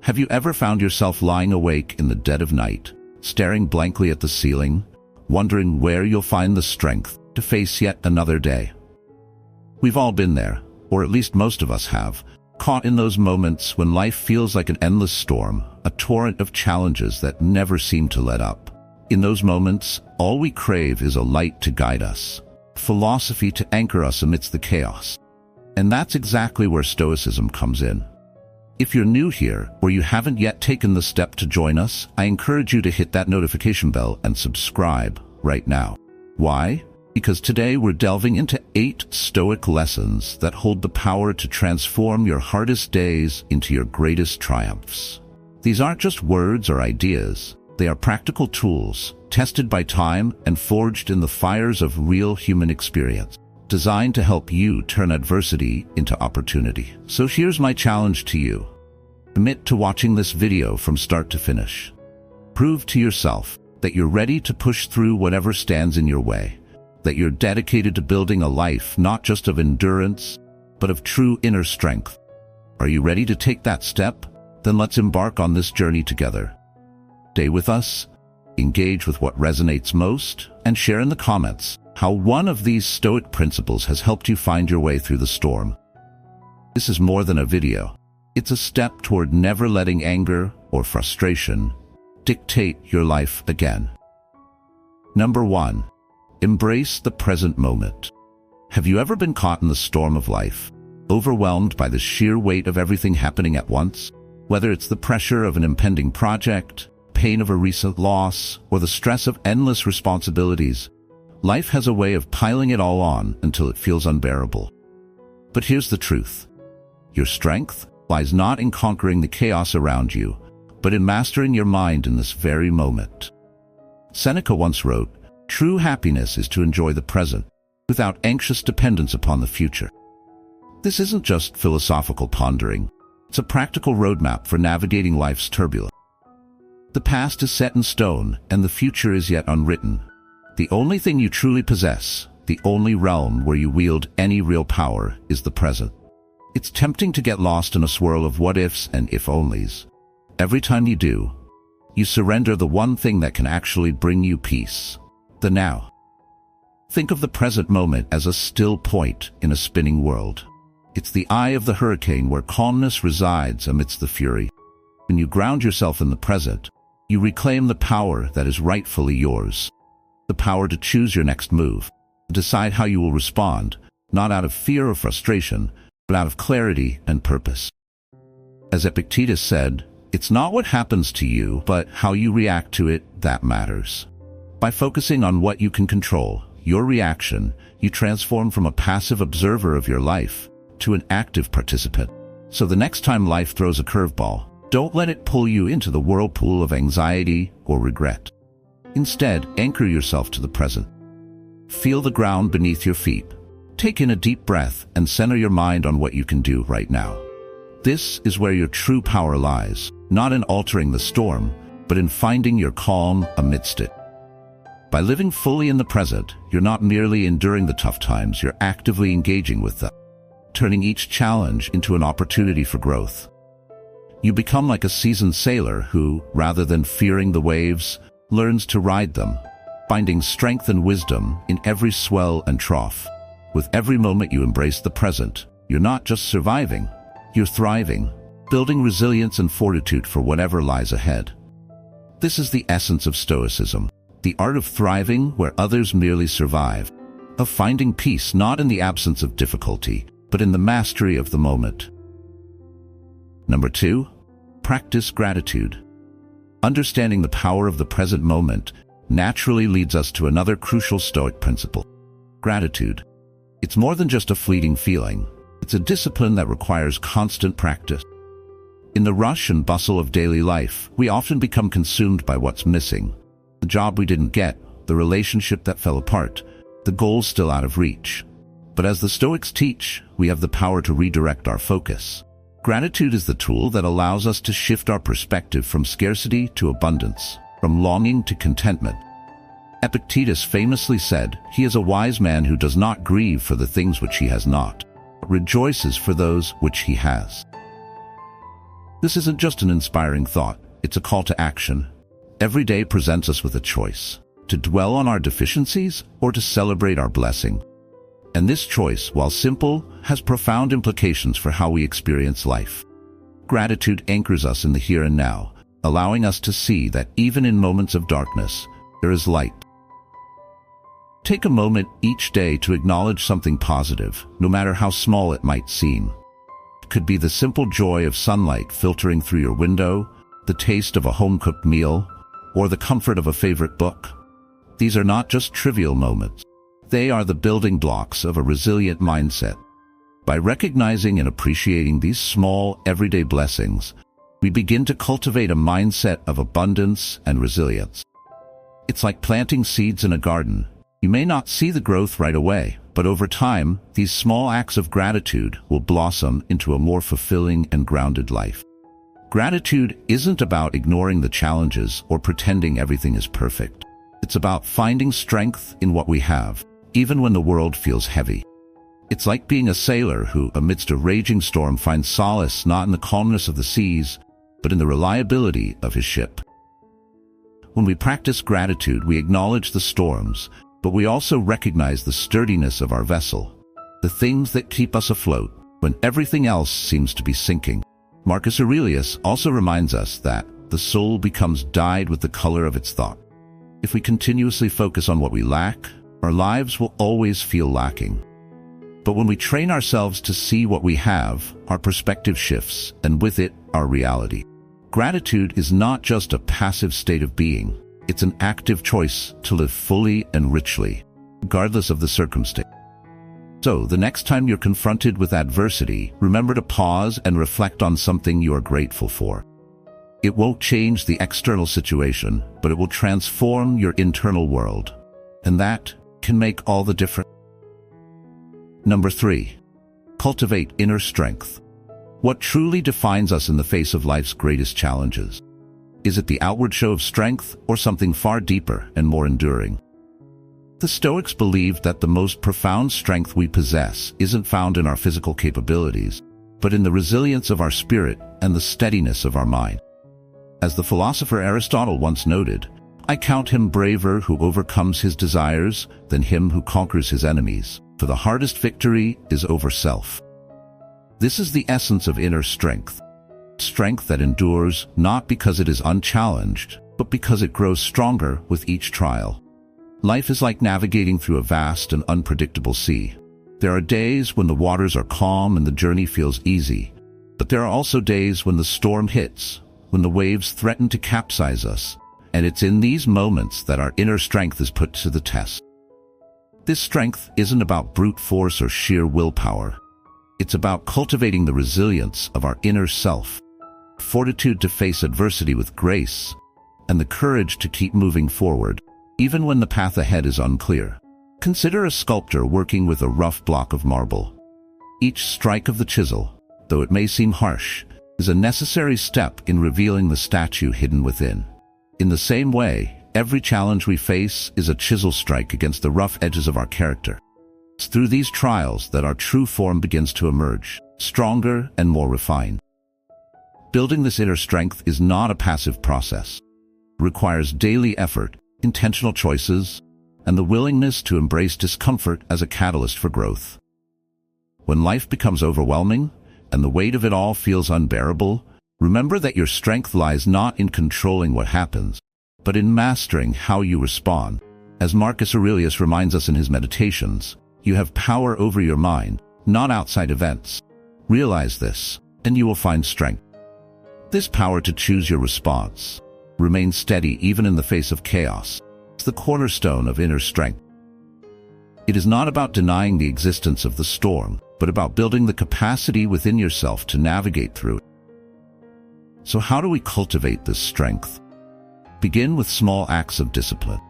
Have you ever found yourself lying awake in the dead of night, staring blankly at the ceiling, wondering where you'll find the strength to face yet another day? We've all been there, or at least most of us have, caught in those moments when life feels like an endless storm, a torrent of challenges that never seem to let up. In those moments, all we crave is a light to guide us, philosophy to anchor us amidst the chaos. And that's exactly where Stoicism comes in. If you're new here, or you haven't yet taken the step to join us, I encourage you to hit that notification bell and subscribe right now. Why? Because today we're delving into 8 Stoic lessons that hold the power to transform your hardest days into your greatest triumphs. These aren't just words or ideas. They are practical tools, tested by time and forged in the fires of real human experience, designed to help you turn adversity into opportunity. So here's my challenge to you. Commit to watching this video from start to finish. Prove to yourself that you're ready to push through whatever stands in your way, that you're dedicated to building a life not just of endurance, but of true inner strength. Are you ready to take that step? Then let's embark on this journey together. Stay with us, engage with what resonates most, and share in the comments how one of these Stoic principles has helped you find your way through the storm. This is more than a video. It's a step toward never letting anger or frustration dictate your life again. Number 1. Embrace the present moment. Have you ever been caught in the storm of life, overwhelmed by the sheer weight of everything happening at once? Whether it's the pressure of an impending project, pain of a recent loss, or the stress of endless responsibilities, life has a way of piling it all on until it feels unbearable. But here's the truth. Your strength lies not in conquering the chaos around you, but in mastering your mind in this very moment. Seneca once wrote, "True happiness is to enjoy the present, without anxious dependence upon the future." This isn't just philosophical pondering. It's a practical roadmap for navigating life's turbulence. The past is set in stone, and the future is yet unwritten. The only thing you truly possess, the only realm where you wield any real power, is the present. It's tempting to get lost in a swirl of what-ifs and if-onlys. Every time you do, you surrender the one thing that can actually bring you peace: the now. Think of the present moment as a still point in a spinning world. It's the eye of the hurricane where calmness resides amidst the fury. When you ground yourself in the present, you reclaim the power that is rightfully yours. The power to choose your next move, to decide how you will respond, not out of fear or frustration, but out of clarity and purpose. As Epictetus said, it's not what happens to you, but how you react to it that matters. By focusing on what you can control, your reaction, you transform from a passive observer of your life to an active participant. So the next time life throws a curveball, don't let it pull you into the whirlpool of anxiety or regret. Instead, anchor yourself to the present. Feel the ground beneath your feet. Take in a deep breath and center your mind on what you can do right now. This is where your true power lies, not in altering the storm, but in finding your calm amidst it. By living fully in the present, you're not merely enduring the tough times, you're actively engaging with them, turning each challenge into an opportunity for growth. You become like a seasoned sailor who, rather than fearing the waves, learns to ride them, finding strength and wisdom in every swell and trough. With every moment you embrace the present, you're not just surviving, you're thriving, building resilience and fortitude for whatever lies ahead. This is the essence of Stoicism, the art of thriving where others merely survive, of finding peace not in the absence of difficulty, but in the mastery of the moment. Number 2, practice gratitude. Understanding the power of the present moment naturally leads us to another crucial Stoic principle: gratitude. It's more than just a fleeting feeling. It's a discipline that requires constant practice. In the rush and bustle of daily life, we often become consumed by what's missing. The job we didn't get, the relationship that fell apart, the goal still out of reach. But as the Stoics teach, we have the power to redirect our focus. Gratitude is the tool that allows us to shift our perspective from scarcity to abundance, from longing to contentment. Epictetus famously said, "He is a wise man who does not grieve for the things which he has not, but rejoices for those which he has." This isn't just an inspiring thought, it's a call to action. Every day presents us with a choice, to dwell on our deficiencies or to celebrate our blessing. And this choice, while simple, has profound implications for how we experience life. Gratitude anchors us in the here and now, allowing us to see that even in moments of darkness, there is light. Take a moment each day to acknowledge something positive, no matter how small it might seem. It could be the simple joy of sunlight filtering through your window, the taste of a home-cooked meal, or the comfort of a favorite book. These are not just trivial moments. They are the building blocks of a resilient mindset. By recognizing and appreciating these small, everyday blessings, we begin to cultivate a mindset of abundance and resilience. It's like planting seeds in a garden. You may not see the growth right away, but over time, these small acts of gratitude will blossom into a more fulfilling and grounded life. Gratitude isn't about ignoring the challenges or pretending everything is perfect. It's about finding strength in what we have, even when the world feels heavy. It's like being a sailor who, amidst a raging storm, finds solace not in the calmness of the seas, but in the reliability of his ship. When we practice gratitude, we acknowledge the storms, but we also recognize the sturdiness of our vessel, the things that keep us afloat when everything else seems to be sinking. Marcus Aurelius also reminds us that the soul becomes dyed with the color of its thought. If we continuously focus on what we lack, our lives will always feel lacking. But when we train ourselves to see what we have, our perspective shifts, and with it, our reality. Gratitude is not just a passive state of being. It's an active choice to live fully and richly, regardless of the circumstance. So, the next time you're confronted with adversity, remember to pause and reflect on something you are grateful for. It won't change the external situation, but it will transform your internal world. And that can make all the difference. Number 3. Cultivate inner strength. What truly defines us in the face of life's greatest challenges? Is it the outward show of strength or something far deeper and more enduring? The Stoics believed that the most profound strength we possess isn't found in our physical capabilities, but in the resilience of our spirit and the steadiness of our mind. As the philosopher Aristotle once noted, "I count him braver who overcomes his desires than him who conquers his enemies, for the hardest victory is over self." This is the essence of inner strength. Strength that endures not because it is unchallenged, but because it grows stronger with each trial. Life is like navigating through a vast and unpredictable sea. There are days when the waters are calm and the journey feels easy, but there are also days when the storm hits, when the waves threaten to capsize us, and it's in these moments that our inner strength is put to the test. This strength isn't about brute force or sheer willpower. It's about cultivating the resilience of our inner self, fortitude to face adversity with grace, and the courage to keep moving forward, even when the path ahead is unclear. Consider a sculptor working with a rough block of marble. Each strike of the chisel, though it may seem harsh, is a necessary step in revealing the statue hidden within. In the same way, every challenge we face is a chisel strike against the rough edges of our character. It's through these trials that our true form begins to emerge, stronger and more refined. Building this inner strength is not a passive process. It requires daily effort, intentional choices, and the willingness to embrace discomfort as a catalyst for growth. When life becomes overwhelming and the weight of it all feels unbearable, remember that your strength lies not in controlling what happens, but in mastering how you respond. As Marcus Aurelius reminds us in his Meditations, you have power over your mind, not outside events. Realize this, and you will find strength. This power to choose your response, remain steady even in the face of chaos, is the cornerstone of inner strength. It is not about denying the existence of the storm, but about building the capacity within yourself to navigate through it. So how do we cultivate this strength? Begin with small acts of discipline.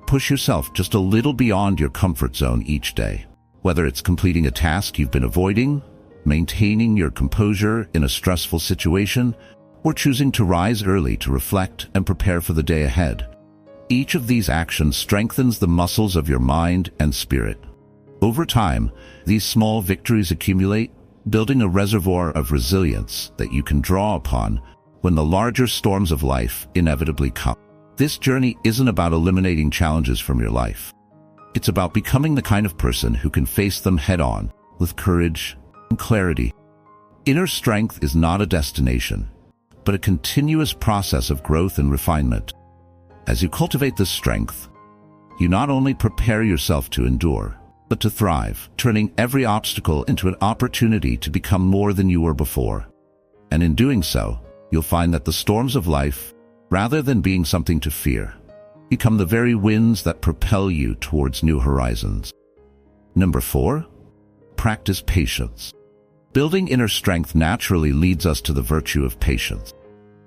Push yourself just a little beyond your comfort zone each day. Whether it's completing a task you've been avoiding, maintaining your composure in a stressful situation, or choosing to rise early to reflect and prepare for the day ahead. Each of these actions strengthens the muscles of your mind and spirit. Over time, these small victories accumulate, building a reservoir of resilience that you can draw upon when the larger storms of life inevitably come. This journey isn't about eliminating challenges from your life. It's about becoming the kind of person who can face them head-on with courage and clarity. Inner strength is not a destination, but a continuous process of growth and refinement. As you cultivate this strength, you not only prepare yourself to endure, but to thrive, turning every obstacle into an opportunity to become more than you were before. And in doing so, you'll find that the storms of life, rather than being something to fear, become the very winds that propel you towards new horizons. Number 4, practice patience. Building inner strength naturally leads us to the virtue of patience.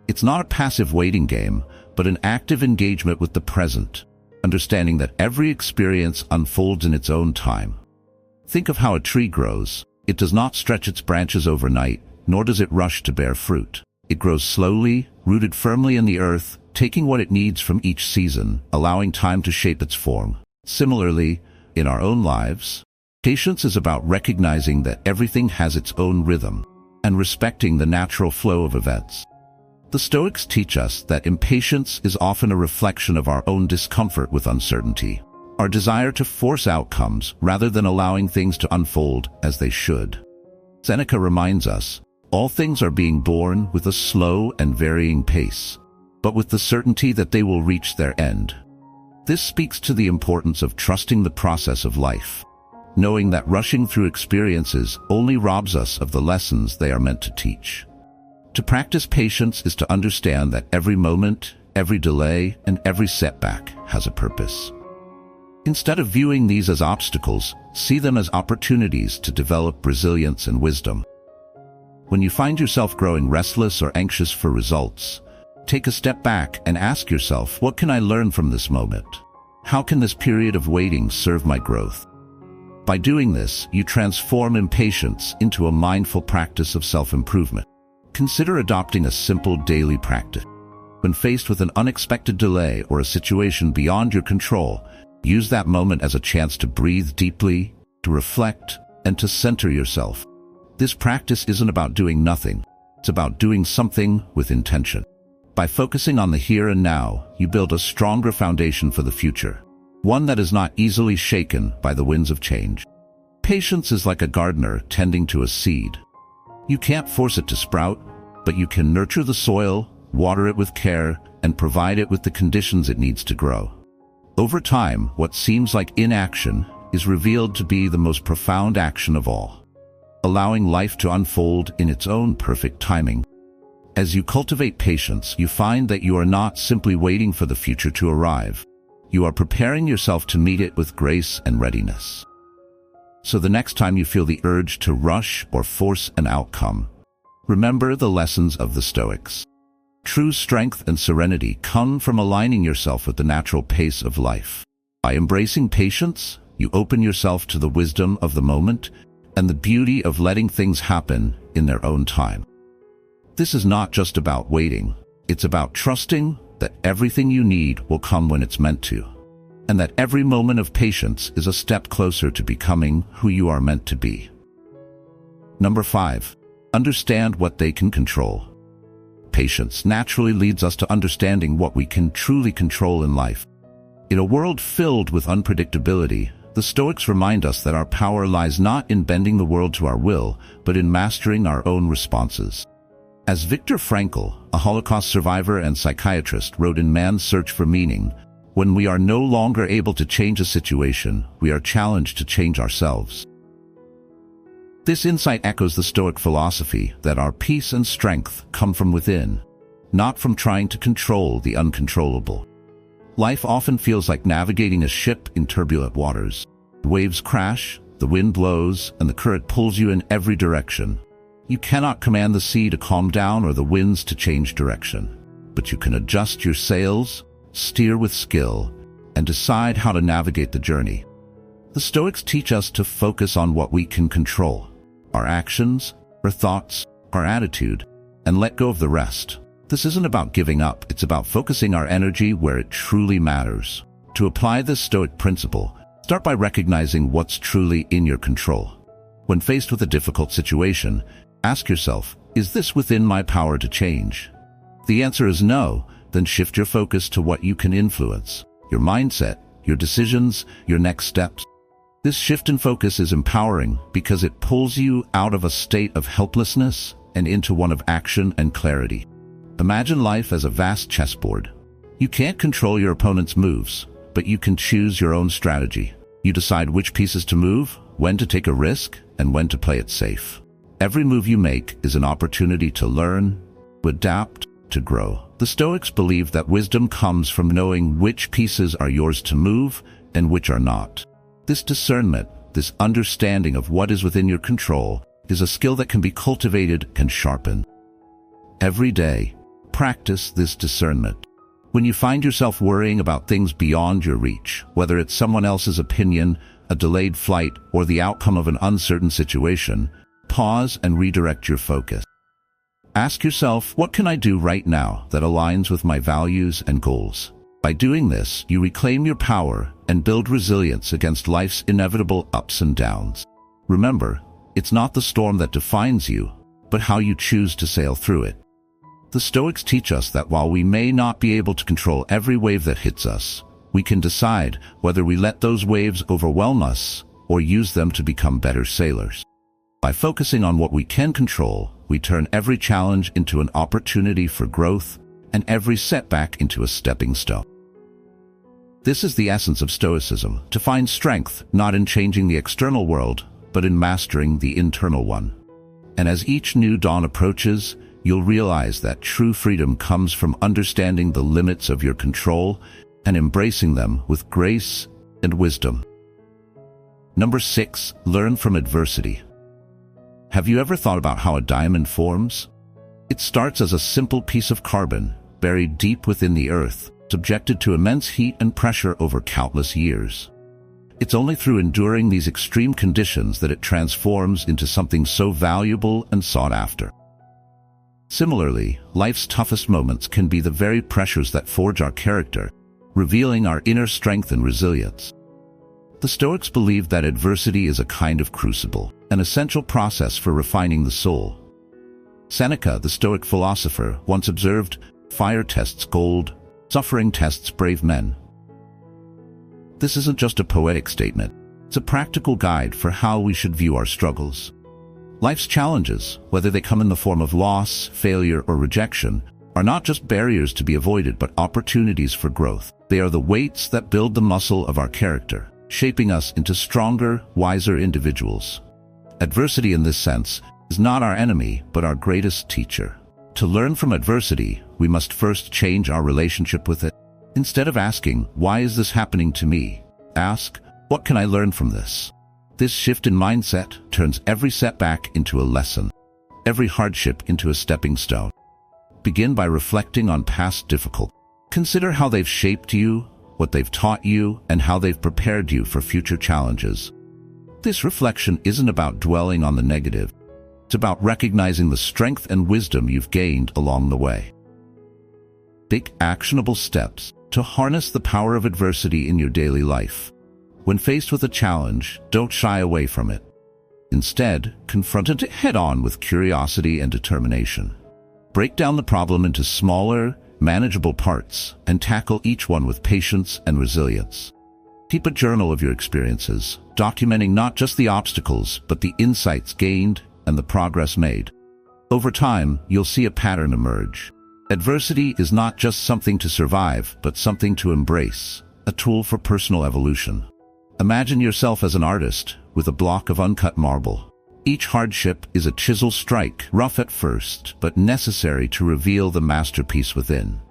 It's not a passive waiting game, but an active engagement with the present, understanding that every experience unfolds in its own time. Think of how a tree grows. It does not stretch its branches overnight, nor does it rush to bear fruit. It grows slowly, rooted firmly in the earth, taking what it needs from each season, allowing time to shape its form. Similarly, in our own lives, patience is about recognizing that everything has its own rhythm and respecting the natural flow of events. The Stoics teach us that impatience is often a reflection of our own discomfort with uncertainty, our desire to force outcomes rather than allowing things to unfold as they should. Seneca reminds us, all things are being born with a slow and varying pace, but with the certainty that they will reach their end. This speaks to the importance of trusting the process of life, knowing that rushing through experiences only robs us of the lessons they are meant to teach. To practice patience is to understand that every moment, every delay, and every setback has a purpose. Instead of viewing these as obstacles, see them as opportunities to develop resilience and wisdom. When you find yourself growing restless or anxious for results, take a step back and ask yourself, what can I learn from this moment? How can this period of waiting serve my growth? By doing this, you transform impatience into a mindful practice of self-improvement. Consider adopting a simple daily practice. When faced with an unexpected delay or a situation beyond your control, use that moment as a chance to breathe deeply, to reflect, and to center yourself. This practice isn't about doing nothing. It's about doing something with intention. By focusing on the here and now, you build a stronger foundation for the future, one that is not easily shaken by the winds of change. Patience is like a gardener tending to a seed. You can't force it to sprout, but you can nurture the soil, water it with care, and provide it with the conditions it needs to grow. Over time, what seems like inaction is revealed to be the most profound action of all, allowing life to unfold in its own perfect timing. As you cultivate patience, you find that you are not simply waiting for the future to arrive. You are preparing yourself to meet it with grace and readiness. So the next time you feel the urge to rush or force an outcome, remember the lessons of the Stoics. True strength and serenity come from aligning yourself with the natural pace of life. By embracing patience, you open yourself to the wisdom of the moment and the beauty of letting things happen in their own time. This is not just about waiting. It's about trusting that everything you need will come when it's meant to, and that every moment of patience is a step closer to becoming who you are meant to be. Number 5, understand what they can control. Patience naturally leads us to understanding what we can truly control in life. In a world filled with unpredictability, the Stoics remind us that our power lies not in bending the world to our will, but in mastering our own responses. As Viktor Frankl, a Holocaust survivor and psychiatrist, wrote in Man's Search for Meaning, when we are no longer able to change a situation, we are challenged to change ourselves. This insight echoes the Stoic philosophy that our peace and strength come from within, not from trying to control the uncontrollable. Life often feels like navigating a ship in turbulent waters. Waves crash, the wind blows, and the current pulls you in every direction. You cannot command the sea to calm down or the winds to change direction, but you can adjust your sails, steer with skill, and decide how to navigate the journey. The Stoics teach us to focus on what we can control, our actions, our thoughts, our attitude, and let go of the rest. This isn't about giving up, it's about focusing our energy where it truly matters. To apply this Stoic principle, start by recognizing what's truly in your control. When faced with a difficult situation, ask yourself, is this within my power to change? If the answer is no, then shift your focus to what you can influence: your mindset, your decisions, your next steps. This shift in focus is empowering because it pulls you out of a state of helplessness and into one of action and clarity. Imagine life as a vast chessboard. You can't control your opponent's moves, but you can choose your own strategy. You decide which pieces to move, when to take a risk, and when to play it safe. Every move you make is an opportunity to learn, to adapt, to grow. The Stoics believe that wisdom comes from knowing which pieces are yours to move and which are not. This discernment, this understanding of what is within your control, is a skill that can be cultivated and sharpened. Every day, practice this discernment. When you find yourself worrying about things beyond your reach, whether it's someone else's opinion, a delayed flight, or the outcome of an uncertain situation, pause and redirect your focus. Ask yourself, what can I do right now that aligns with my values and goals? By doing this, you reclaim your power and build resilience against life's inevitable ups and downs. Remember, it's not the storm that defines you, but how you choose to sail through it. The Stoics teach us that while we may not be able to control every wave that hits us, we can decide whether we let those waves overwhelm us or use them to become better sailors. By focusing on what we can control, we turn every challenge into an opportunity for growth and every setback into a stepping stone. This is the essence of Stoicism, to find strength not in changing the external world, but in mastering the internal one. And as each new dawn approaches, you'll realize that true freedom comes from understanding the limits of your control and embracing them with grace and wisdom. Number 6, learn from adversity. Have you ever thought about how a diamond forms? It starts as a simple piece of carbon, buried deep within the earth, subjected to immense heat and pressure over countless years. It's only through enduring these extreme conditions that it transforms into something so valuable and sought after. Similarly, life's toughest moments can be the very pressures that forge our character, revealing our inner strength and resilience. The Stoics believed that adversity is a kind of crucible, an essential process for refining the soul. Seneca, the Stoic philosopher, once observed, "Fire tests gold, suffering tests brave men." This isn't just a poetic statement, it's a practical guide for how we should view our struggles. Life's challenges, whether they come in the form of loss, failure, or rejection, are not just barriers to be avoided but opportunities for growth. They are the weights that build the muscle of our character, shaping us into stronger, wiser individuals. Adversity in this sense is not our enemy but our greatest teacher. To learn from adversity, we must first change our relationship with it. Instead of asking, "Why is this happening to me?" ask, "What can I learn from this?" This shift in mindset turns every setback into a lesson, every hardship into a stepping stone. Begin by reflecting on past difficulties. Consider how they've shaped you, what they've taught you, and how they've prepared you for future challenges. This reflection isn't about dwelling on the negative. It's about recognizing the strength and wisdom you've gained along the way. Take actionable steps to harness the power of adversity in your daily life. When faced with a challenge, don't shy away from it. Instead, confront it head-on with curiosity and determination. Break down the problem into smaller, manageable parts and tackle each one with patience and resilience. Keep a journal of your experiences, documenting not just the obstacles, but the insights gained and the progress made. Over time, you'll see a pattern emerge. Adversity is not just something to survive, but something to embrace, a tool for personal evolution. Imagine yourself as an artist with a block of uncut marble. Each hardship is a chisel strike, rough at first, but necessary to reveal the masterpiece within.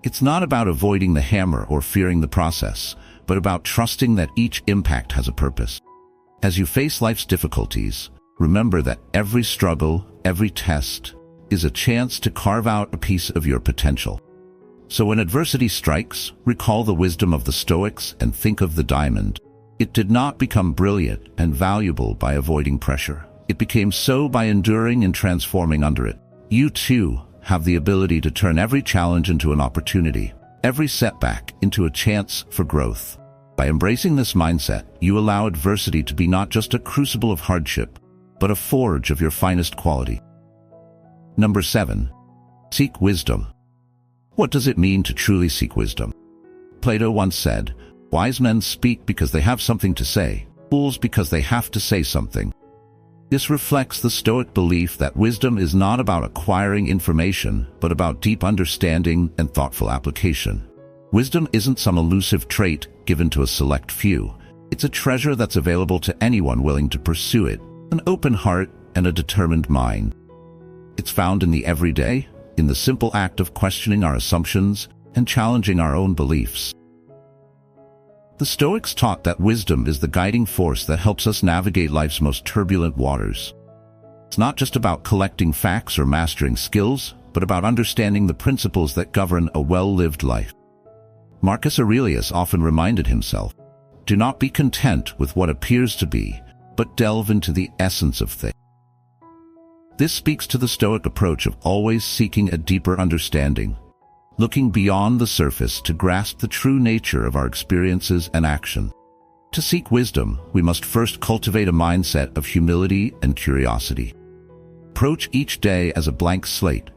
It's not about avoiding the hammer or fearing the process, but about trusting that each impact has a purpose. As you face life's difficulties, remember that every struggle, every test, is a chance to carve out a piece of your potential. So when adversity strikes, recall the wisdom of the Stoics and think of the diamond. It did not become brilliant and valuable by avoiding pressure. It became so by enduring and transforming under it. You too have the ability to turn every challenge into an opportunity, every setback into a chance for growth. By embracing this mindset, you allow adversity to be not just a crucible of hardship, but a forge of your finest quality. Number 7. Seek wisdom. What does it mean to truly seek wisdom? Plato once said, "Wise men speak because they have something to say, fools because they have to say something." This reflects the Stoic belief that wisdom is not about acquiring information, but about deep understanding and thoughtful application. Wisdom isn't some elusive trait given to a select few. It's a treasure that's available to anyone willing to pursue it, an open heart and a determined mind. It's found in the everyday, in the simple act of questioning our assumptions and challenging our own beliefs. The Stoics taught that wisdom is the guiding force that helps us navigate life's most turbulent waters. It's not just about collecting facts or mastering skills, but about understanding the principles that govern a well-lived life. Marcus Aurelius often reminded himself, "Do not be content with what appears to be, but delve into the essence of things." This speaks to the Stoic approach of always seeking a deeper understanding, looking beyond the surface to grasp the true nature of our experiences and action. To seek wisdom, we must first cultivate a mindset of humility and curiosity. Approach each day as a blank slate,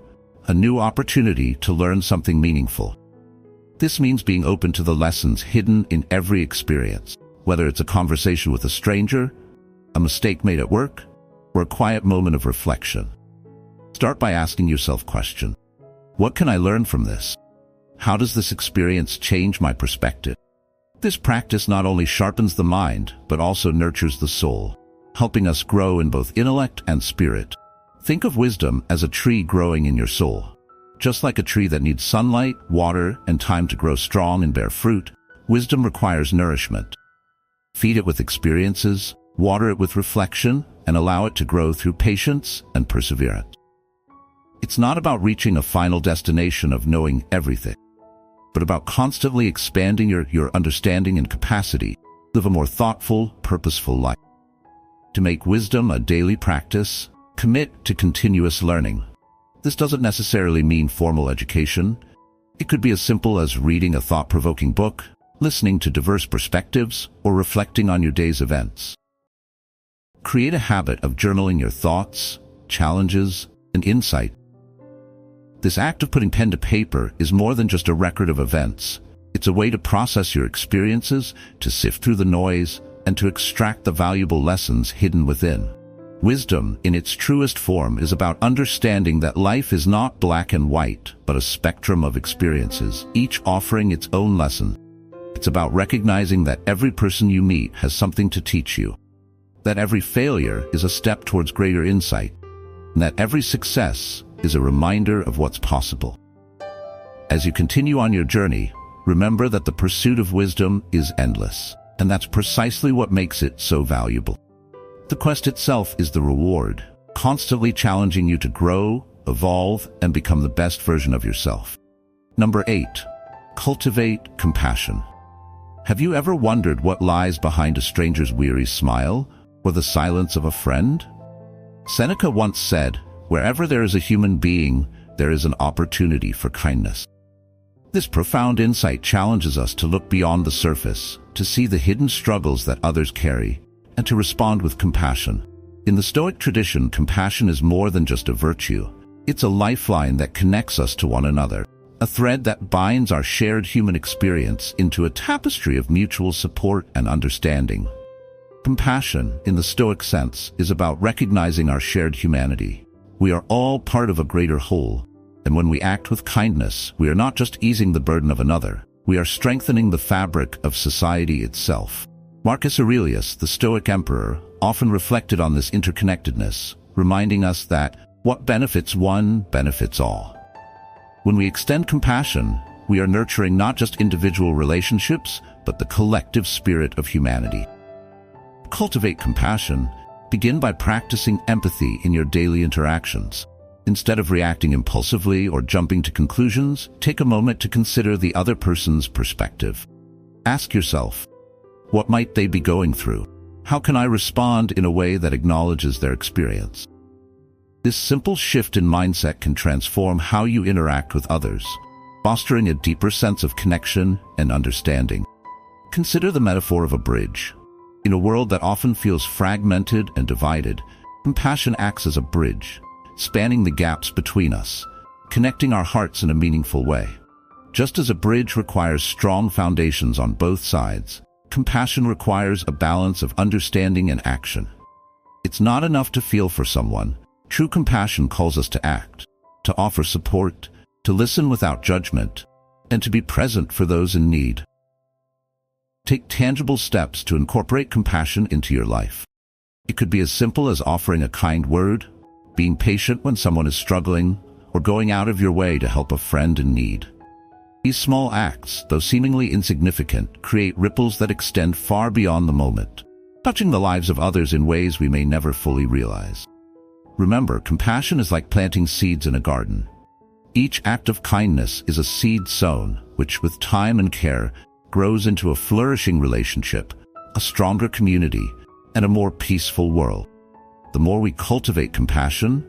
a new opportunity to learn something meaningful. This means being open to the lessons hidden in every experience, whether it's a conversation with a stranger, a mistake made at work, or a quiet moment of reflection. Start by asking yourself questions. What can I learn from this? How does this experience change my perspective? This practice not only sharpens the mind, but also nurtures the soul, helping us grow in both intellect and spirit. Think of wisdom as a tree growing in your soul. Just like a tree that needs sunlight, water, and time to grow strong and bear fruit, wisdom requires nourishment. Feed it with experiences, water it with reflection, and allow it to grow through patience and perseverance. It's not about reaching a final destination of knowing everything, but about constantly expanding your understanding and capacity to live a more thoughtful, purposeful life. To make wisdom a daily practice, commit to continuous learning. This doesn't necessarily mean formal education. It could be as simple as reading a thought-provoking book, listening to diverse perspectives, or reflecting on your day's events. Create a habit of journaling your thoughts, challenges, and insight. This act of putting pen to paper is more than just a record of events. It's a way to process your experiences, to sift through the noise, and to extract the valuable lessons hidden within. Wisdom, in its truest form, is about understanding that life is not black and white, but a spectrum of experiences, each offering its own lesson. It's about recognizing that every person you meet has something to teach you, that every failure is a step towards greater insight, and that every success is a reminder of what's possible. As you continue on your journey, remember that the pursuit of wisdom is endless, and that's precisely what makes it so valuable. The quest itself is the reward, constantly challenging you to grow, evolve, and become the best version of yourself. Number 8. Cultivate compassion. Have you ever wondered what lies behind a stranger's weary smile, or the silence of a friend? Seneca once said, "Wherever there is a human being, there is an opportunity for kindness." This profound insight challenges us to look beyond the surface, to see the hidden struggles that others carry, and to respond with compassion. In the Stoic tradition, compassion is more than just a virtue. It's a lifeline that connects us to one another, a thread that binds our shared human experience into a tapestry of mutual support and understanding. Compassion, in the Stoic sense, is about recognizing our shared humanity. We are all part of a greater whole, and when we act with kindness, we are not just easing the burden of another, we are strengthening the fabric of society itself. Marcus Aurelius, the Stoic emperor, often reflected on this interconnectedness, reminding us that what benefits one benefits all. When we extend compassion, we are nurturing not just individual relationships, but the collective spirit of humanity. Cultivate compassion. Begin by practicing empathy in your daily interactions. Instead of reacting impulsively or jumping to conclusions, take a moment to consider the other person's perspective. Ask yourself, what might they be going through? How can I respond in a way that acknowledges their experience? This simple shift in mindset can transform how you interact with others, fostering a deeper sense of connection and understanding. Consider the metaphor of a bridge. In a world that often feels fragmented and divided, Compassion acts as a bridge, spanning the gaps between us, connecting our hearts in a meaningful way. Just as a bridge requires strong foundations on both sides, compassion requires a balance of understanding and action. It's not enough to feel for someone. True compassion calls us to act, to offer support, to listen without judgment, and to be present for those in need. Take tangible steps to incorporate compassion into your life. It could be as simple as offering a kind word, being patient when someone is struggling, or going out of your way to help a friend in need. These small acts, though seemingly insignificant, create ripples that extend far beyond the moment, touching the lives of others in ways we may never fully realize. Remember, compassion is like planting seeds in a garden. Each act of kindness is a seed sown, which with time and care grows into a flourishing relationship, a stronger community, and a more peaceful world. The more we cultivate compassion,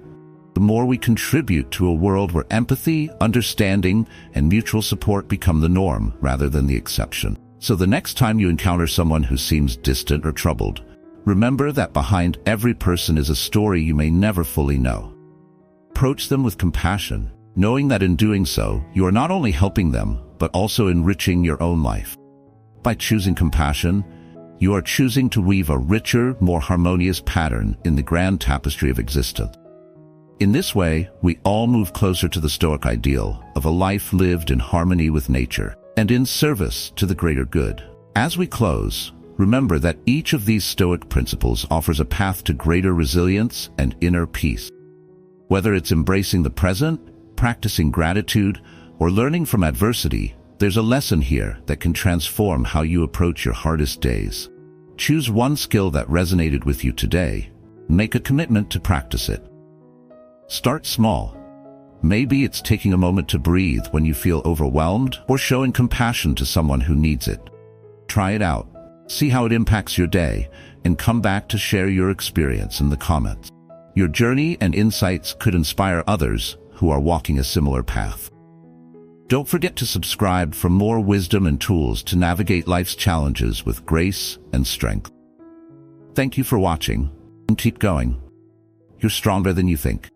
the more we contribute to a world where empathy, understanding, and mutual support become the norm rather than the exception. So the next time you encounter someone who seems distant or troubled, remember that behind every person is a story you may never fully know. Approach them with compassion, knowing that in doing so, you are not only helping them, but also enriching your own life. By choosing compassion, you are choosing to weave a richer, more harmonious pattern in the grand tapestry of existence. In this way, we all move closer to the Stoic ideal of a life lived in harmony with nature and in service to the greater good. As we close, remember that each of these Stoic principles offers a path to greater resilience and inner peace. Whether it's embracing the present, practicing gratitude, or learning from adversity, there's a lesson here that can transform how you approach your hardest days. Choose one skill that resonated with you today. Make a commitment to practice it. Start small. Maybe it's taking a moment to breathe when you feel overwhelmed or showing compassion to someone who needs it. Try it out. See how it impacts your day, and come back to share your experience in the comments. Your journey and insights could inspire others who are walking a similar path. Don't forget to subscribe for more wisdom and tools to navigate life's challenges with grace and strength. Thank you for watching, and keep going. You're stronger than you think.